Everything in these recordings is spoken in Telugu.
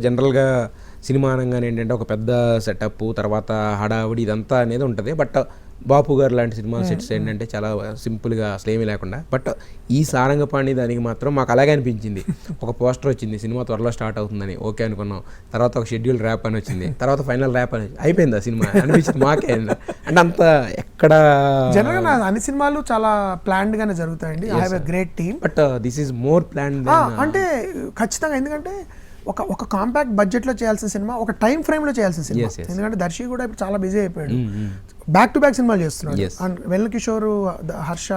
జనరల్‌గా సినిమా అనంగానే ఏంటంటే ఒక పెద్ద సెటప్ తర్వాత హడావిడి ఇదంతా అనేది ఉంటది. బట్ 'బాపు గారు' లాంటి సినిమా సెట్స్ ఏంటంటే చాలా సింపుల్‌గా అసలేమీ లేకుండా. బట్ ఈ 'సారంగపాణి' దానికి మాత్రం మాకు అలాగే అనిపించింది. ఒక పోస్టర్ వచ్చింది సినిమా త్వరలో స్టార్ట్ అవుతుందని. ఓకే అనుకున్నాం. తర్వాత ఒక షెడ్యూల్ ర్యాప్ అని వచ్చింది. తర్వాత ఫైనల్ ర్యాప్ అని అయిపోయింది ఆ సినిమా అనిపించింది మాకే. అంటే అంత ఎక్కడ జనరల్‌గా అన్ని సినిమాలు చాలా ప్లాన్డ్ గానే జరుగుతాయండి. I have a great team. But this is more planned అంటే ఖచ్చితంగా ఎందుకంటే ఒక కాంపాక్ట్ బడ్జెట్లో చేయాల్సిన సినిమా ఒక టైం ఫ్రేమ్లో చేయాల్సిన సినిమా. ఎందుకంటే దర్శి కూడా ఇప్పుడు చాలా బిజీ అయిపోయాడు. బ్యాక్ టు బ్యాక్ సినిమాలు చేస్తున్నాడు. అండ్ వెన్నెల కిషోర్, హర్ష,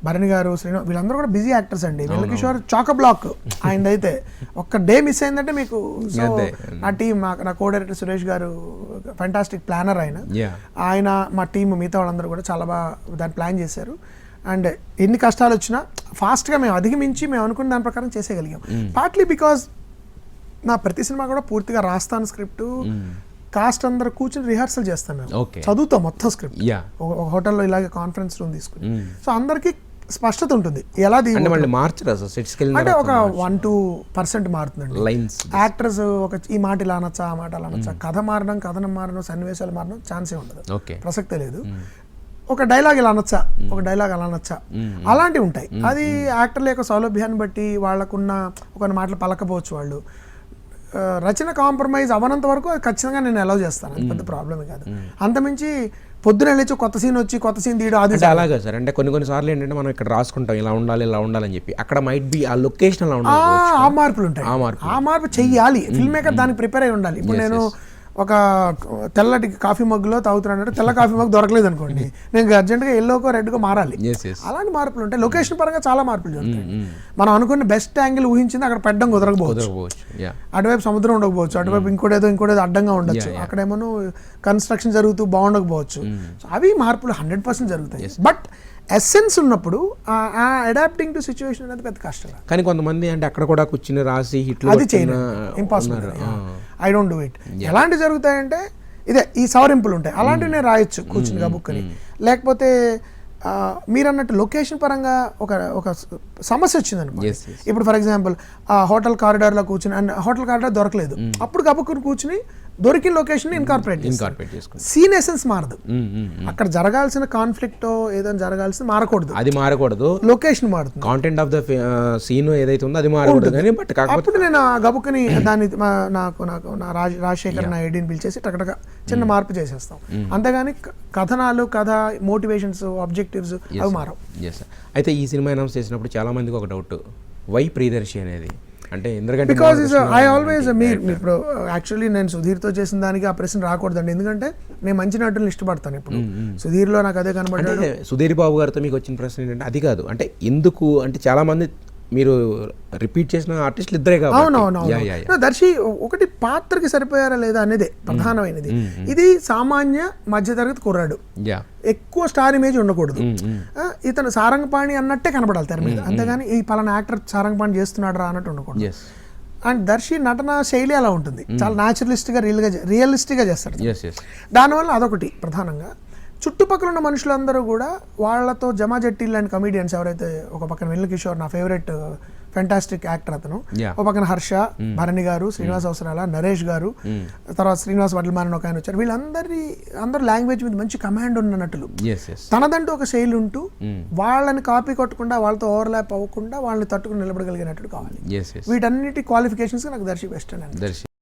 భరణి గారు, శ్రీనివాస్ వీళ్ళందరూ కూడా బిజీ యాక్టర్స్ అండి. వెన్నెల కిషోర్ చాక బ్లాక్ ఆయనదైతే ఒక్క డే మిస్ అయిందంటే మీకు. సో నా టీం, నా కో డైరెక్టర్ సురేష్ గారు ఫెంటాస్టిక్ ప్లానర్ ఆయన మా టీం మిగతా వాళ్ళందరూ కూడా చాలా బాగా దాన్ని ప్లాన్ చేశారు. అండ్ ఎన్ని కష్టాలు వచ్చినా ఫాస్ట్గా మేము అధిగమించి మేము అనుకున్న దాని ప్రకారం చేసేయగలిగాం. పార్ట్లీ బికాజ్ నా ప్రతి సినిమా కూడా పూర్తిగా రాస్తాను స్క్రిప్ట్, కాస్ట్ అందరూ కూర్చొని రిహార్సల్ చేస్తాం మేము. చదువుతాం మొత్తం స్క్రిప్ట్ ఒక హోటల్లో ఇలాగే కాన్ఫరెన్స్ రూమ్ తీసుకుని. సో అందరికీ స్పష్టత ఉంటుంది ఎలా అంటే ఒక 1-2% మారుతుందండి. యాక్టర్స్ ఒక ఈ మాట ఇలా అనొచ్చా, ఆ మాట అలా అనొచ్చా, కథనం మారడం సన్నివేశాలు మారడం ఛాన్సే ఉండదు, ప్రసక్తే లేదు. ఒక డైలాగ్ ఇలా అనొచ్చా, ఒక డైలాగ్ అలా అనొచ్చా, అలాంటివి ఉంటాయి. అది యాక్టర్ల యొక్క సౌలభ్యాన్ని బట్టి వాళ్ళకున్న ఒక మాటలు పలకపోవచ్చు. వాళ్ళు రచన కాంప్రమైజ్ అవనంత వరకు ఖచ్చితంగా నేను అలౌ చేస్తాను. అది పెద్ద ప్రాబ్లమే కాదు. అంతమించి పొద్దున వెళ్ళి కొత్త సీన్ తీయడం అది అలాగే సార్. అంటే కొన్ని సార్లు ఏంటంటే మనం ఇక్కడ రాసుకుంటాం ఇలా ఉండాలని చెప్పి అక్కడ మైట్ బి ఆ లొకేషన్ అలా ఉండాలి, ఆ మార్పులు ఉంటాయి. ఆ మార్పు చెయ్యాలి. ఫిల్మ్ మేకర్ దానికి ప్రిపేర్ అయి ఉండాలి. ఇప్పుడు నేను ఒక తెల్లటి కాఫీ మగ్గులో తాగుతున్నానంటే తెల్ల కాఫీ మగ్గు దొరకలేదు అనుకోండి, నేను అర్జెంట్గా ఎల్లోకో రెడ్కో మారాలి. అలాంటి మార్పులు ఉంటాయి. లొకేషన్ పరంగా చాలా మార్పులు జరుగుతాయి. మనం అనుకున్న బెస్ట్ యాంగిల్ ఊహించింది అక్కడ పెట్టడం కుదరకపోవచ్చు. అటువైపు సముద్రం ఉండకపోవచ్చు, అటువైపు ఇంకోటేదో అడ్డంగా ఉండొచ్చు, అక్కడేమో కన్స్ట్రక్షన్ జరుగుతూ బాగుండకపోవచ్చు. అవి మార్పులు 100% జరుగుతాయి. బట్ ఎసెన్స్ ఉన్నప్పుడు ఆ అడాప్టింగ్ టు సిచ్యువేషన్ అనేది పెద్ద కష్టం. కానీ కొంతమంది అంటే అక్కడ కూడా కూర్చుని రాసి హిట్లు అది చేయను, impossible. I don't do it. ఎలాంటి జరుగుతాయంటే ఇదే ఈ సవరింపులు ఉంటాయి. అలాంటివి నేను రాయొచ్చు కూర్చుని కబుక్కని. లేకపోతే మీరు అన్నట్టు లొకేషన్ పరంగా ఒక సమస్య వచ్చిందనుకో. ఇప్పుడు ఫర్ ఎగ్జాంపుల్ హోటల్ కారిడార్లో కూర్చుని అండ్ హోటల్ కారిడార్ దొరకలేదు, అప్పుడు కబుక్కుని కూర్చుని దొరికిన లొకేషన్ ఇన్కార్పొరేట్ చేసుకుంటాం. సీన్ ఎసెన్స్ మారదు. అక్కడ జరగాల్సిన కాన్ఫ్లిక్ట్ ఏదైనా జరగాల్సింది మారకూడదు, అది మారకూడదు. లొకేషన్ మారుతుంది. కాంటెంట్ ఆఫ్ ద సీన్ ఏదైతే ఉందో అది మారకూడదు. కానీ బట్ అప్పుడు నేను గబుక్కని దాన్ని నాకు నా రాజశేఖర్ నా ఎడిని పిలిచేసి టకటక చిన్న మార్పు చేసేస్తాం. అంతేగాని కథనాలు, కథ, మోటివేషన్స్, ఆబ్జెక్టివ్స్ అవి మారవు. అయితే ఈ సినిమా అనౌన్స్ చేసినప్పుడు చాలా మందికి ఒక డౌట్, వై ప్రియదర్శి అనేది అంటే ఎందుకంటే బికాజ్ ఐ ఆల్వేస్ ఇప్పుడు యాక్చువల్లీ నేను సుధీర్తో చేసిన దానికి ఆ ప్రశ్న రాకూడదండి. ఎందుకంటే నేను మంచి నటులను ఇష్టపడతాను. ఇప్పుడు సుధీర్లో నాకు అదే కనబడ్డాడు. సుధీర్ బాబు గారితో మీకు వచ్చిన ప్రశ్న ఏంటంటే అది కాదు, అంటే ఎందుకు అంటే చాలా మంది మీరు రిపీట్ చేసిన ఆర్టిస్టులు ఇద్దరే కాదు. అవునవును. దర్శి ఒకటి పాత్రకి సరిపోయారా లేదా అనేదే ప్రధానమైనది. ఇది సామాన్య మధ్యతరగతి కుర్రాడు, ఎక్కువ స్టార్ ఇమేజ్ ఉండకూడదు. ఇతను సారంగపాణి అన్నట్టే కనబడాలి తెర మీద, అంతేగాని ఈ పలానా యాక్టర్ సారంగపాణి చేస్తున్నాడు రా అన్నట్టు ఉండకూడదు. అండ్ దర్శి నటన శైలి అలా ఉంటుంది, చాలా న్యాచురలిస్ట్గా రియలిస్టిక్గా చేస్తాడు. దానివల్ల అదొకటి ప్రధానంగా. చుట్టుపక్కల ఉన్న మనుషులందరూ కూడా వాళ్ళతో జమా జట్టి లాంటి కమీడియన్స్ ఎవరైతే, ఒక పక్కన వెన్నెల కిషోర్ నా ఫేవరెట్ ఫెంటాస్టిక్ యాక్టర్ అతను, ఒక పక్కన హర్ష, భరణి గారు, శ్రీనివాస్ అవసరాల, నరేష్ గారు, తర్వాత శ్రీనివాస్ వడ్లమారన్ ఒక ఆయన వచ్చారు. అందరూ లాంగ్వేజ్ మీద మంచి కమాండ్ ఉన్న నటులు. తనదంటూ ఒక శైలి ఉంటూ వాళ్ళని కాపీ కొట్టకుండా, వాళ్ళతో ఓవర్లాప్ అవ్వకుండా వాళ్ళని తట్టుకుని నిలబడగలిగే నటుడు కావాలి. వీటన్నిటి క్వాలిఫికేషన్స్ నాకు దర్శి బెస్ట్ అని.